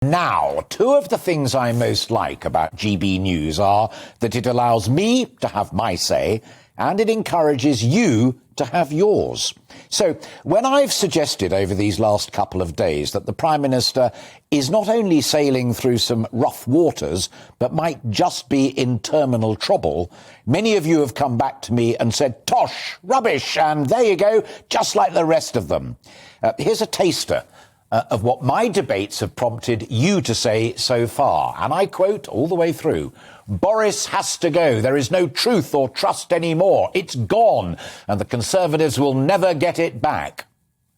Now, two of the things I most like about GB News are that it allows me to have my say and it encourages you to have yours. So, when I've suggested over these last couple of days that the Prime Minister is not only sailing through some rough waters, but might just be in terminal trouble, many of you have come back to me and said, "Tosh, rubbish," and there you go, just like the rest of them. Here's a taster of what my debates have prompted you to say so far. And I quote all the way through: Boris has to go. There is no truth or trust anymore. It's gone. And the Conservatives will never get it back.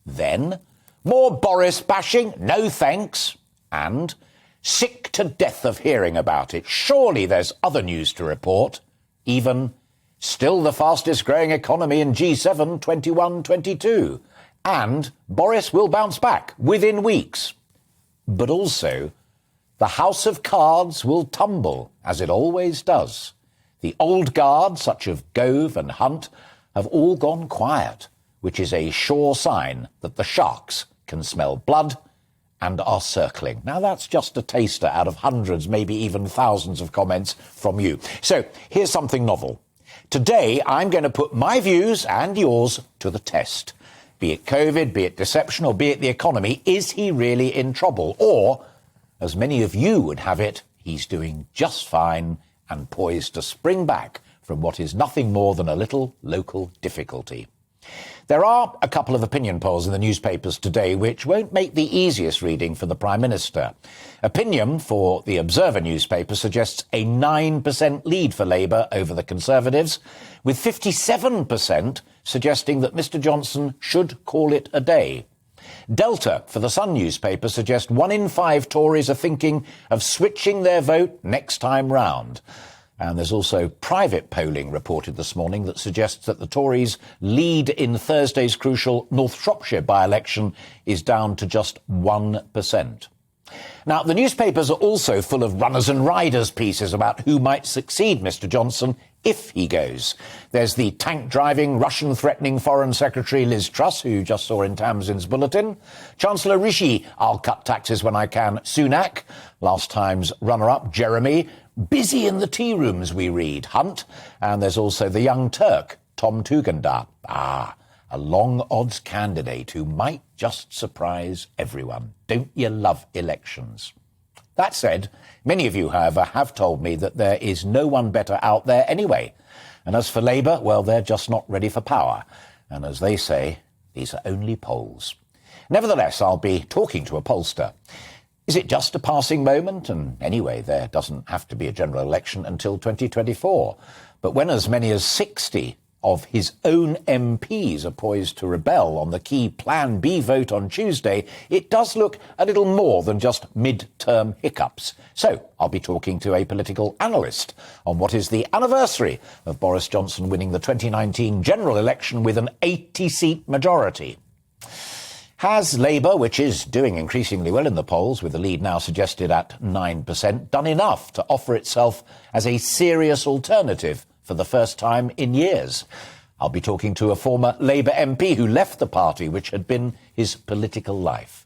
Then, more Boris bashing? No thanks. And sick to death of hearing about it. Surely there's other news to report. Even still the fastest growing economy in G7 21-22. And Boris will bounce back within weeks. But also, the house of cards will tumble, as it always does. The old guard, such as Gove and Hunt, have all gone quiet, which is a sure sign that the sharks can smell blood and are circling. Now, that's just a taster out of hundreds, maybe even thousands of comments from you. So, here's something novel. Today, I'm going to put my views and yours to the test. Be it COVID, be it deception, or be it the economy, is he really in trouble? Or, as many of you would have it, he's doing just fine and poised to spring back from what is nothing more than a little local difficulty. There are a couple of opinion polls in the newspapers today which won't make the easiest reading for the Prime Minister. Opinion for the Observer newspaper suggests a 9% lead for Labour over the Conservatives, with 57% suggesting that Mr Johnson should call it a day. Delta for the Sun newspaper suggests 1 in 5 Tories are thinking of switching their vote next time round. And there's also private polling reported this morning that suggests that the Tories' lead in Thursday's crucial North Shropshire by-election is down to just 1%. Now, the newspapers are also full of runners and riders pieces about who might succeed Mr Johnson if he goes. There's the tank-driving, Russian-threatening Foreign Secretary Liz Truss, who you just saw in Tamsin's bulletin. Chancellor Rishi, "I'll cut taxes when I can," Sunak. Last time's runner-up, Jeremy. Busy in the tea rooms, we read, Hunt. And there's also the young Turk, Tom Tugendhat. A long odds candidate who might just surprise everyone. Don't you love elections? That said, many of you, however, have told me that there is no one better out there anyway. And as for Labour, well, they're just not ready for power. And as they say, these are only polls. Nevertheless, I'll be talking to a pollster. Is it just a passing moment? And anyway, there doesn't have to be a general election until 2024. But when as many as 60 of his own MPs are poised to rebel on the key Plan B vote on Tuesday, it does look a little more than just mid-term hiccups. So I'll be talking to a political analyst on what is the anniversary of Boris Johnson winning the 2019 general election with an 80-seat majority. Has Labour, which is doing increasingly well in the polls, with the lead now suggested at 9%, done enough to offer itself as a serious alternative for the first time in years? I'll be talking to a former Labour MP who left the party, which had been his political life.